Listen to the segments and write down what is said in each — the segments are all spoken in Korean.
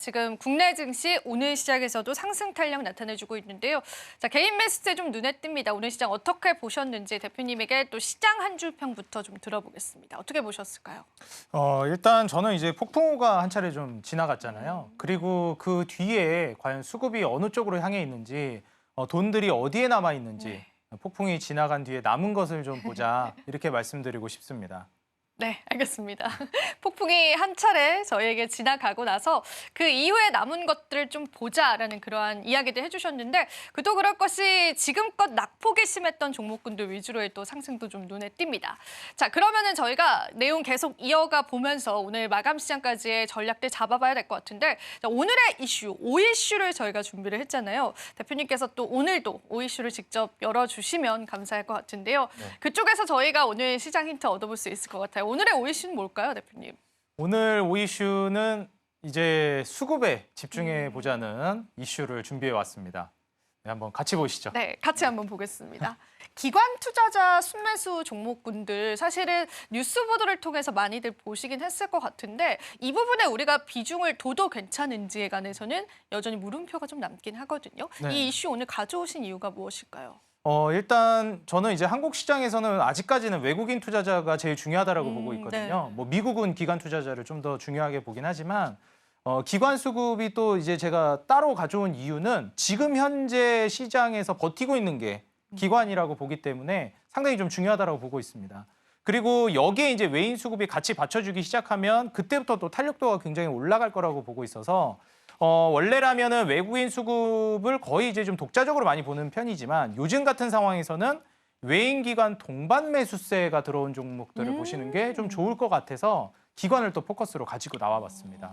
지금 국내 증시 오늘 시장에서도 상승 탄력 나타내주고 있는데요. 자, 개인 매수세 좀 눈에 띕니다. 오늘 시장 어떻게 보셨는지 대표님에게 또 시장 한 줄 평부터 좀 들어보겠습니다. 어떻게 보셨을까요? 일단 저는 이제 폭풍우가 한 차례 좀 지나갔잖아요. 그리고 그 뒤에 과연 수급이 어느 쪽으로 향해 있는지, 돈들이 어디에 남아 있는지, 폭풍이 지나간 뒤에 남은 것을 좀 보자 이렇게 말씀드리고 싶습니다. 네, 알겠습니다. 폭풍이 한 차례 저희에게 지나가고 나서 그 이후에 남은 것들을 좀 보자라는 그러한 이야기들 해주셨는데 그도 그럴 것이 지금껏 낙폭이 심했던 종목군들 위주로의 또 상승도 좀 눈에 띕니다. 자, 그러면은 저희가 내용 계속 이어가 보면서 오늘 마감 시장까지의 전략들 잡아봐야 될 것 같은데 자, 오늘의 이슈, 5이슈를 저희가 준비를 했잖아요. 대표님께서 또 오늘도 5이슈를 직접 열어주시면 감사할 것 같은데요. 네. 그쪽에서 저희가 오늘 시장 힌트 얻어볼 수 있을 것 같아요. 오늘의 5이슈는 뭘까요, 대표님? 오늘 5이슈는 이제 수급에 집중해 보자는 이슈를 준비해 왔습니다. 네, 한번 같이 보시죠. 네, 같이 한번 보겠습니다. 기관 투자자 순매수 종목군들 사실은 뉴스 보도를 통해서 많이들 보시긴 했을 것 같은데 이 부분에 우리가 비중을 둬도 괜찮은지에 관해서는 여전히 물음표가 좀 남긴 하거든요. 네. 이 이슈 오늘 가져오신 이유가 무엇일까요? 일단 저는 이제 한국 시장에서는 아직까지는 외국인 투자자가 제일 중요하다라고 보고 있거든요. 네. 뭐 미국은 기관 투자자를 좀 더 중요하게 보긴 하지만 기관 수급이 또 이제 제가 따로 가져온 이유는 지금 현재 시장에서 버티고 있는 게 기관이라고 보기 때문에 상당히 좀 중요하다라고 보고 있습니다. 그리고 여기에 이제 외인 수급이 같이 받쳐주기 시작하면 그때부터 또 탄력도가 굉장히 올라갈 거라고 보고 있어서 원래라면은 외국인 수급을 거의 이제 좀 독자적으로 많이 보는 편이지만 요즘 같은 상황에서는 외인 기관 동반 매수세가 들어온 종목들을 보시는 게 좀 좋을 것 같아서 기관을 또 포커스로 가지고 나와봤습니다.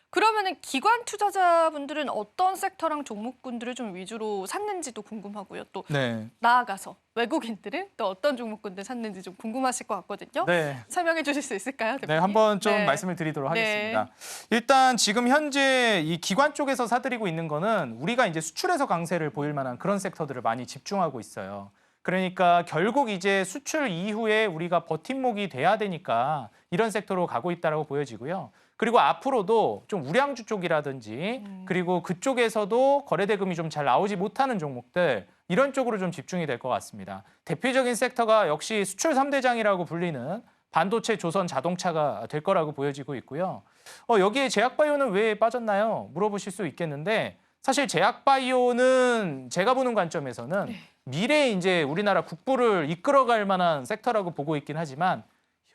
그러면은 기관 투자자분들은 어떤 섹터랑 종목군들을 좀 위주로 샀는지도 궁금하고요. 또 네. 나아가서 외국인들은 또 어떤 종목군들 샀는지 좀 궁금하실 것 같거든요. 네. 설명해 주실 수 있을까요, 대표님? 네, 한번 좀 네. 말씀을 드리도록 네. 하겠습니다. 일단 지금 현재 이 기관 쪽에서 사들이고 있는 거는 우리가 이제 수출에서 강세를 보일 만한 그런 섹터들을 많이 집중하고 있어요. 그러니까 결국 이제 수출 이후에 우리가 버팀목이 돼야 되니까 이런 섹터로 가고 있다라고 보여지고요. 그리고 앞으로도 좀 우량주 쪽이라든지 그리고 그쪽에서도 거래대금이 좀 잘 나오지 못하는 종목들 이런 쪽으로 좀 집중이 될 것 같습니다. 대표적인 섹터가 역시 수출 3대장이라고 불리는 반도체, 조선, 자동차가 될 거라고 보여지고 있고요. 여기에 제약바이오는 왜 빠졌나요? 물어보실 수 있겠는데 사실 제약바이오는 제가 보는 관점에서는 미래에 이제 우리나라 국부를 이끌어갈 만한 섹터라고 보고 있긴 하지만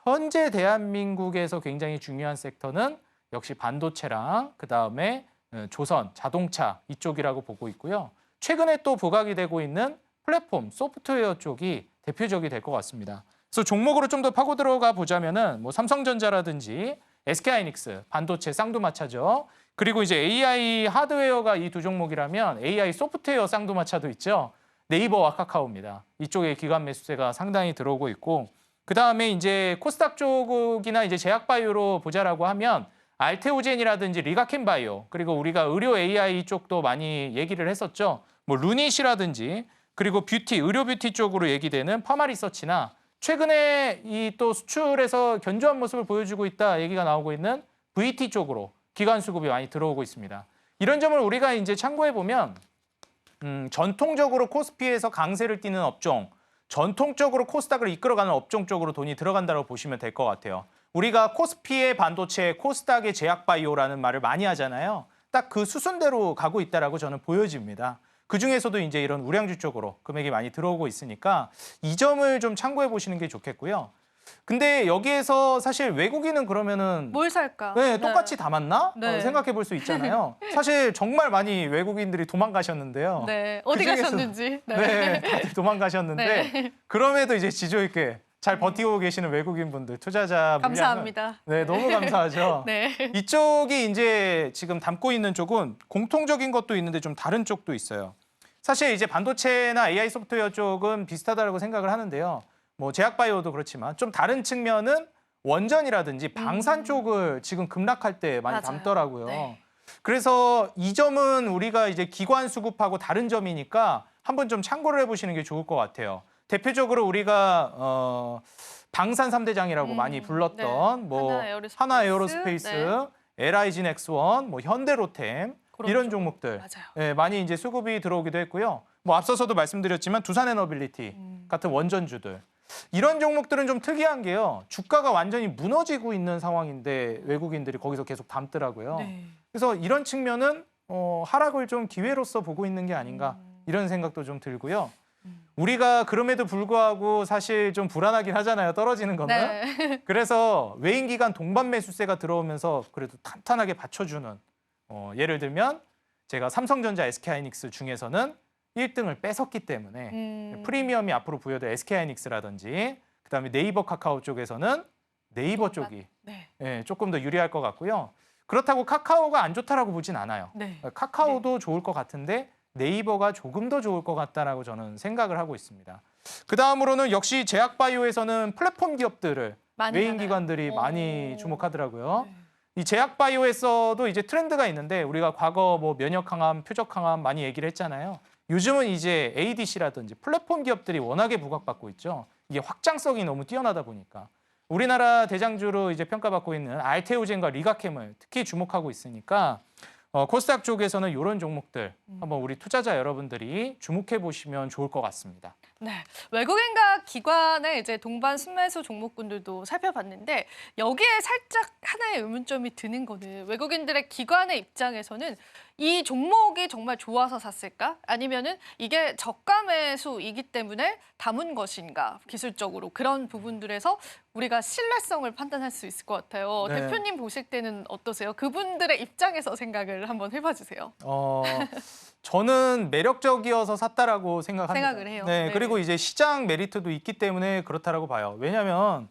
현재 대한민국에서 굉장히 중요한 섹터는 역시 반도체랑 그다음에 조선, 자동차 이쪽이라고 보고 있고요. 최근에 또 부각이 되고 있는 플랫폼, 소프트웨어 쪽이 대표적이 될 것 같습니다. 그래서 종목으로 좀 더 파고 들어가 보자면은 뭐 삼성전자라든지 SK하이닉스, 반도체 쌍두마차죠. 그리고 이제 AI 하드웨어가 이 두 종목이라면 AI 소프트웨어 쌍두마차도 있죠. 네이버와 카카오입니다. 이쪽에 기관 매수세가 상당히 들어오고 있고 그다음에 이제 코스닥 쪽이나 이제 제약바이오로 보자라고 하면 알테오젠이라든지 리가켄바이오 그리고 우리가 의료 AI 쪽도 많이 얘기를 했었죠. 뭐 루닛이라든지 그리고 뷰티, 의료 뷰티 쪽으로 얘기되는 파마리서치나 최근에 이 또 수출에서 견조한 모습을 보여주고 있다 얘기가 나오고 있는 VT 쪽으로 기관 수급이 많이 들어오고 있습니다. 이런 점을 우리가 이제 참고해 보면 전통적으로 코스피에서 강세를 띠는 업종, 전통적으로 코스닥을 이끌어가는 업종 쪽으로 돈이 들어간다고 보시면 될 것 같아요. 우리가 코스피의 반도체, 코스닥의 제약바이오라는 말을 많이 하잖아요. 딱 그 수순대로 가고 있다라고 저는 보여집니다. 그중에서도 이제 이런 우량주 쪽으로 금액이 많이 들어오고 있으니까 이 점을 좀 참고해 보시는 게 좋겠고요. 근데 여기에서 사실 외국인은 그러면은 뭘 살까? 네, 똑같이 담았나? 네. 생각해 볼 수 있잖아요. 사실 정말 많이 외국인들이 도망가셨는데요. 네, 어디 그중에서- 가셨는지. 네, 다들 도망가셨는데 네. 그럼에도 이제 지조 있게 잘 버티고 계시는 외국인분들, 투자자 물량은 감사합니다. 네, 너무 감사하죠. 네. 이쪽이 이제 지금 담고 있는 쪽은 공통적인 것도 있는데 좀 다른 쪽도 있어요. 사실 이제 반도체나 AI 소프트웨어 쪽은 비슷하다고 생각을 하는데요. 뭐 제약바이오도 그렇지만 좀 다른 측면은 원전이라든지 방산 쪽을 지금 급락할 때 많이 맞아요. 담더라고요. 네. 그래서 이 점은 우리가 이제 기관 수급하고 다른 점이니까 한번 좀 참고를 해보시는 게 좋을 것 같아요. 대표적으로 우리가 방산 3대장이라고 많이 불렀던 네. 뭐 하나 에어로스페이스, 하나 에어로스페이스, 네. LIG넥스원, 뭐 현대로템 이런 종목들 맞아요. 예, 많이 이제 수급이 들어오기도 했고요. 뭐 앞서서도 말씀드렸지만 두산에너빌리티 같은 원전주들 이런 종목들은 좀 특이한 게요. 주가가 완전히 무너지고 있는 상황인데 외국인들이 거기서 계속 담더라고요. 네. 그래서 이런 측면은 하락을 좀 기회로서 보고 있는 게 아닌가 이런 생각도 좀 들고요. 우리가 그럼에도 불구하고 사실 좀 불안하긴 하잖아요. 떨어지는 거는. 네. 그래서 외인 기관 동반 매수세가 들어오면서 그래도 탄탄하게 받쳐주는 예를 들면 제가 삼성전자, SK하이닉스 중에서는 1등을 뺏었기 때문에 프리미엄이 앞으로 부여될 SK하이닉스라든지 그다음에 네이버 카카오 쪽에서는 네이버 쪽이 네. 예, 조금 더 유리할 것 같고요. 그렇다고 카카오가 안 좋다라고 보진 않아요. 네. 카카오도 좋을 것 같은데 네이버가 조금 더 좋을 것 같다라고 저는 생각을 하고 있습니다. 그다음으로는 역시 제약바이오에서는 플랫폼 기업들을 많이 외인 하나요? 기관들이 많이 주목하더라고요. 네. 이 제약바이오에서도 이제 트렌드가 있는데 우리가 과거 뭐 면역항암, 표적항암 많이 얘기를 했잖아요. 요즘은 이제 ADC라든지 플랫폼 기업들이 워낙에 부각받고 있죠. 이게 확장성이 너무 뛰어나다 보니까. 우리나라 대장주로 이제 평가받고 있는 알테오젠과 리가캠을 특히 주목하고 있으니까 코스닥 쪽에서는 이런 종목들 한번 우리 투자자 여러분들이 주목해 보시면 좋을 것 같습니다. 네, 외국인과 기관의 이제 동반 순매수 종목군들도 살펴봤는데 여기에 살짝 하나의 의문점이 드는 거는 외국인들의 기관의 입장에서는 이 종목이 정말 좋아서 샀을까? 아니면은 이게 저가 매수이기 때문에 담은 것인가? 기술적으로 그런 부분들에서 우리가 신뢰성을 판단할 수 있을 것 같아요. 네. 대표님 보실 때는 어떠세요? 그분들의 입장에서 생각을 한번 해봐 주세요. 저는 매력적이어서 샀다라고 생각합니다. 생각을 해요. 네, 네. 그리고 이제 시장 메리트도 있기 때문에 그렇다라고 봐요. 왜냐하면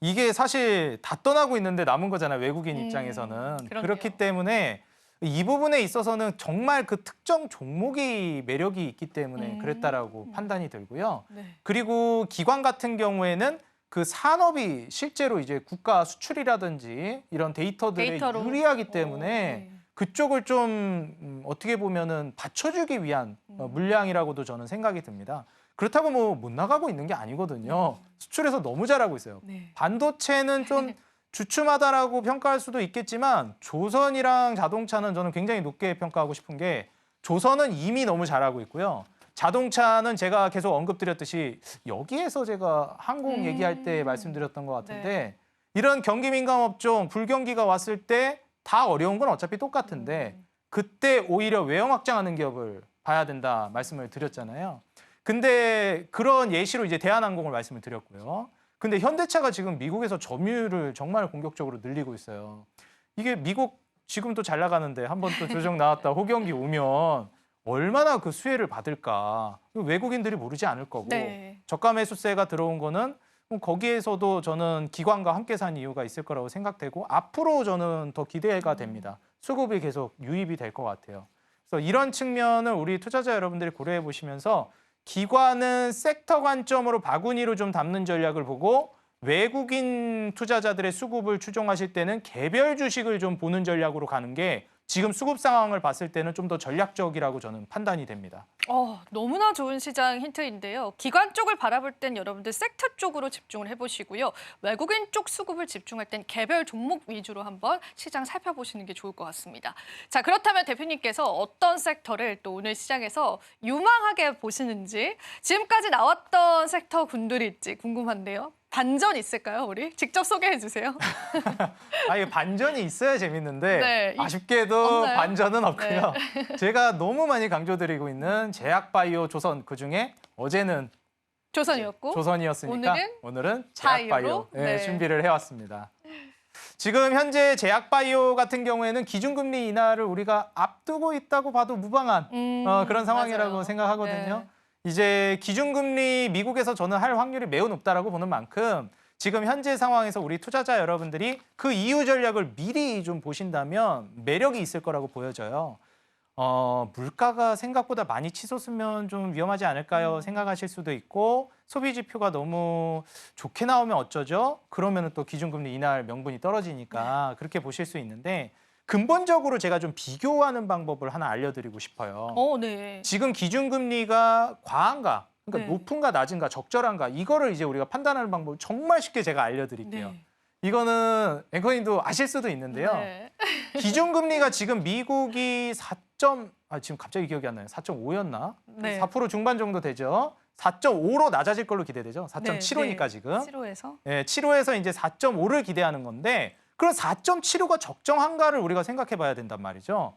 이게 사실 다 떠나고 있는데 남은 거잖아요. 외국인 입장에서는. 그러네요. 그렇기 때문에 이 부분에 있어서는 정말 그 특정 종목이 매력이 있기 때문에 그랬다라고 판단이 들고요. 네. 그리고 기관 같은 경우에는 그 산업이 실제로 이제 국가 수출이라든지 이런 데이터들에 데이터로. 유리하기 때문에 네. 그쪽을 좀 어떻게 보면은 받쳐주기 위한 물량이라고도 저는 생각이 듭니다. 그렇다고 뭐 못 나가고 있는 게 아니거든요. 수출에서 너무 잘하고 있어요. 네. 반도체는 좀 주춤하다라고 평가할 수도 있겠지만 조선이랑 자동차는 저는 굉장히 높게 평가하고 싶은 게 조선은 이미 너무 잘하고 있고요. 자동차는 제가 계속 언급드렸듯이 여기에서 제가 항공 얘기할 때 말씀드렸던 것 같은데 이런 경기 민감 업종 불경기가 왔을 때 다 어려운 건 어차피 똑같은데 그때 오히려 외형 확장하는 기업을 봐야 된다 말씀을 드렸잖아요. 근데 그런 예시로 이제 대한항공을 말씀을 드렸고요. 근데 현대차가 지금 미국에서 점유율을 정말 공격적으로 늘리고 있어요. 이게 미국 지금도 잘 나가는데 한번 또 조정 나왔다 호경기 오면 얼마나 그 수혜를 받을까. 외국인들이 모르지 않을 거고 네. 저가 매수세가 들어온 거는 거기에서도 저는 기관과 함께 산 이유가 있을 거라고 생각되고 앞으로 저는 더 기대가 됩니다. 수급이 계속 유입이 될 것 같아요. 그래서 이런 측면을 우리 투자자 여러분들이 고려해 보시면서 기관은 섹터 관점으로 바구니로 좀 담는 전략을 보고 외국인 투자자들의 수급을 추종하실 때는 개별 주식을 좀 보는 전략으로 가는 게 지금 수급 상황을 봤을 때는 좀 더 전략적이라고 저는 판단이 됩니다. 너무나 좋은 시장 힌트인데요. 기관 쪽을 바라볼 땐 여러분들 섹터 쪽으로 집중을 해보시고요. 외국인 쪽 수급을 집중할 땐 개별 종목 위주로 한번 시장 살펴보시는 게 좋을 것 같습니다. 자, 그렇다면 대표님께서 어떤 섹터를 또 오늘 시장에서 유망하게 보시는지 지금까지 나왔던 섹터 군들일지 궁금한데요. 반전 있을까요, 우리? 직접 소개해 주세요. 아예 반전이 있어야 재밌는데 네, 아쉽게도 없나요? 반전은 없고요. 제가 너무 많이 강조드리고 있는 제약바이오 조선 그중에 어제는 조선이었고 조선이었으니까 오늘은 제약바이오 바이오로? 네. 준비를 해왔습니다. 지금 현재 제약바이오 같은 경우에는 기준금리 인하를 우리가 앞두고 있다고 봐도 무방한 그런 상황이라고 맞아요. 생각하거든요. 네. 이제 기준금리 미국에서 저는 할 확률이 매우 높다라고 보는 만큼 지금 현재 상황에서 우리 투자자 여러분들이 그 이후 전략을 미리 좀 보신다면 매력이 있을 거라고 보여져요. 물가가 생각보다 많이 치솟으면 좀 위험하지 않을까요? 생각하실 수도 있고 소비 지표가 너무 좋게 나오면 어쩌죠? 그러면 또 기준금리 인하할 명분이 떨어지니까 그렇게 보실 수 있는데 근본적으로 제가 좀 비교하는 방법을 하나 알려드리고 싶어요. 네. 지금 기준금리가 과한가, 그러니까 네. 높은가 낮은가 적절한가 이거를 이제 우리가 판단하는 방법을 정말 쉽게 제가 알려드릴게요. 네. 이거는 앵커님도 아실 수도 있는데요. 네. 기준금리가 지금 미국이 지금 갑자기 기억이 안 나요. 4.5였나? 네. 4% 중반 정도 되죠. 4.5로 낮아질 걸로 기대되죠. 4.75니까 네. 지금. 7호에서 예, 7호에서 이제 4.5를 기대하는 건데 그럼 4.75가 적정한가를 우리가 생각해 봐야 된단 말이죠.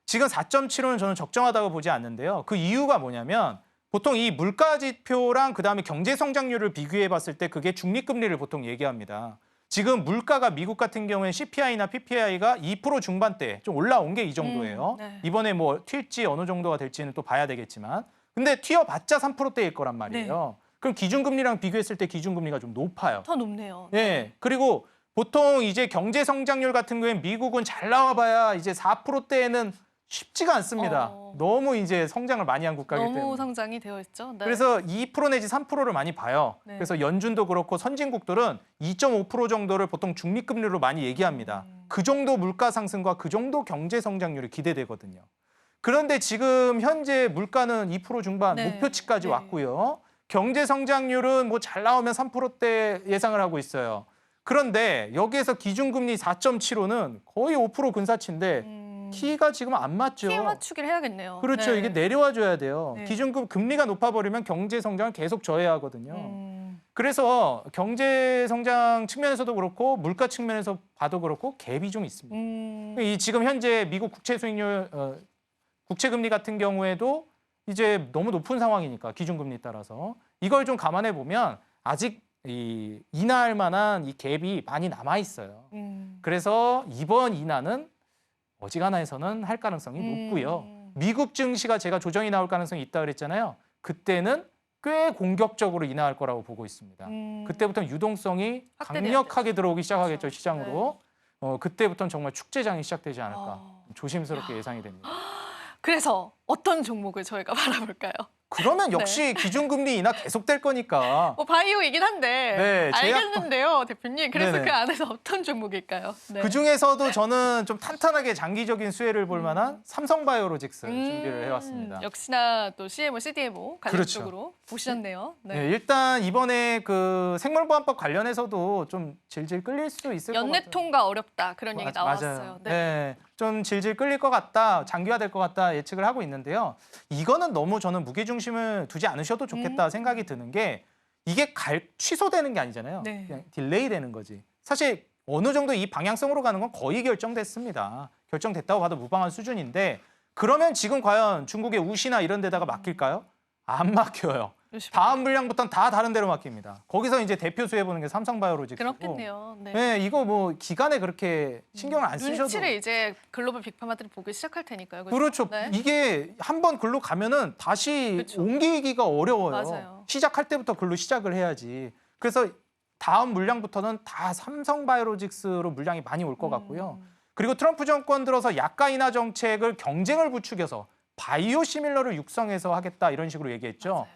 지금 4.75는 저는 적정하다고 보지 않는데요. 그 이유가 뭐냐면 보통 이 물가 지표랑 그다음에 경제 성장률을 비교해 봤을 때 그게 중립금리를 보통 얘기합니다. 지금 물가가 미국 같은 경우에 CPI나 PPI가 2% 중반대 좀 올라온 게 이 정도예요. 네. 이번에 뭐 튈지 어느 정도가 될지는 또 봐야 되겠지만 근데 튀어봤자 3%대일 거란 말이에요. 그럼 기준금리랑 비교했을 때 기준금리가 좀 높아요. 더 높네요. 예. 그리고 보통 이제 경제 성장률 같은 경우에 미국은 잘 나와봐야 이제 4%대에는 쉽지가 않습니다. 너무 이제 성장을 많이 한 국가이기 때문에. 너무 성장이 되어 있죠. 네. 그래서 2% 내지 3%를 많이 봐요. 네. 그래서 연준도 그렇고 선진국들은 2.5% 정도를 보통 중립금리로 많이 얘기합니다. 그 정도 물가 상승과 그 정도 경제 성장률이 기대되거든요. 그런데 지금 현재 물가는 2% 중반 네. 목표치까지 네. 왔고요. 경제 성장률은 뭐 잘 나오면 3%대 예상을 하고 있어요. 그런데 여기에서 기준금리 4.75는 거의 5% 근사치인데 키가 지금 안 맞죠. 키 맞추기를 해야겠네요. 그렇죠. 네. 이게 내려와 줘야 돼요. 네. 기준금 금리가 높아버리면 경제 성장을 계속 저해하거든요. 그래서 경제 성장 측면에서도 그렇고 물가 측면에서 봐도 그렇고 갭이 좀 있습니다. 이 지금 현재 미국 국채 수익률 국채 금리 같은 경우에도 이제 너무 높은 상황이니까 기준금리 따라서 이걸 좀 감안해 보면 아직 이 인하할 만한 이 갭이 많이 남아 있어요. 그래서 이번 인하는 어지간해서는 할 가능성이 높고요. 미국 증시가 제가 조정이 나올 가능성이 있다 그랬잖아요. 그때는 꽤 공격적으로 인하할 거라고 보고 있습니다. 그때부터 유동성이 확대돼야 강력하게 들어오기 시작하겠죠, 그렇죠. 시장으로. 그때부터는 정말 축제장이 시작되지 않을까. 조심스럽게 예상이 됩니다. 그래서 어떤 종목을 저희가 바라볼까요? 그러면 역시 기준금리 인하 계속될 거니까. 뭐 바이오이긴 한데 네, 알겠는데요, 대표님. 그래서 네네. 그 안에서 어떤 종목일까요? 네. 그중에서도 저는 좀 탄탄하게 장기적인 수혜를 볼 만한 삼성바이오로직스 준비를 해왔습니다. 역시나 또 CMO, CDMO 관련 그렇죠. 쪽으로 보셨네요. 네. 네, 일단 이번에 그 생물보안법 관련해서도 좀 질질 끌릴 수 있을 것 같아요. 연내통과 어렵다 그런 얘기 나왔어요. 맞아요. 네. 네, 좀 질질 끌릴 것 같다, 장기화될 것 같다 예측을 하고 있는데요. 이거는 너무 저는 무게중심을 두지 않으셔도 좋겠다 생각이 드는 게 이게 취소되는 게 아니잖아요. 네. 그냥 딜레이 되는 거지. 사실 어느 정도 이 방향성으로 가는 건 거의 결정됐습니다. 결정됐다고 봐도 무방한 수준인데 그러면 지금 과연 중국의 우시나 이런 데다가 맡길까요? 안 맡겨요. 다음 물량부터는 다 다른 데로 맡깁니다. 거기서 이제 대표 수혜보는 게 삼성바이오로직스고. 그렇겠네요. 네. 네, 이거 뭐 기간에 그렇게 신경을 안 쓰셔도. 눈치를 이제 글로벌 빅파마들이 보기 시작할 테니까요. 그렇죠. 네. 이게 한번 글로 가면은 다시 그렇죠. 옮기기가 어려워요. 맞아요. 시작할 때부터 글로 시작을 해야지. 그래서 다음 물량부터는 다 삼성바이오로직스로 물량이 많이 올 것 같고요. 그리고 트럼프 정권 들어서 약가 인하 정책을 경쟁을 부추겨서 바이오 시밀러를 육성해서 하겠다 이런 식으로 얘기했죠.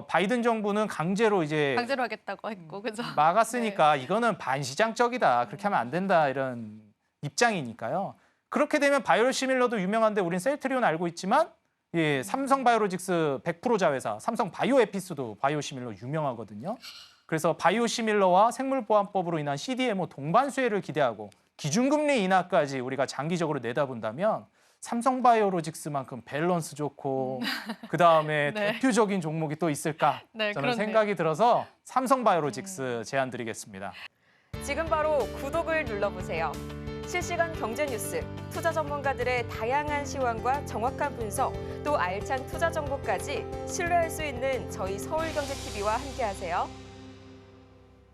바이든 정부는 강제로 하겠다고 했고, 그죠? 막았으니까 이거는 반시장적이다. 그렇게 하면 안 된다. 이런 입장이니까요. 그렇게 되면 바이오시밀러도 유명한데 우린 셀트리온 알고 있지만 예, 삼성바이오로직스 100% 자회사 삼성바이오에피스도 바이오시밀러 유명하거든요. 그래서 바이오시밀러와 생물보안법으로 인한 CDMO 동반 수혜를 기대하고 기준금리 인하까지 우리가 장기적으로 내다본다면 삼성바이오로직스만큼 밸런스 좋고 그다음에 네. 대표적인 종목이 또 있을까? 네, 저는 그렇네요. 생각이 들어서 삼성바이오로직스 제안 드리겠습니다. 지금 바로 구독을 눌러보세요. 실시간 경제 뉴스, 투자 전문가들의 다양한 시황과 정확한 분석, 또 알찬 투자 정보까지 신뢰할 수 있는 저희 서울경제TV와 함께하세요.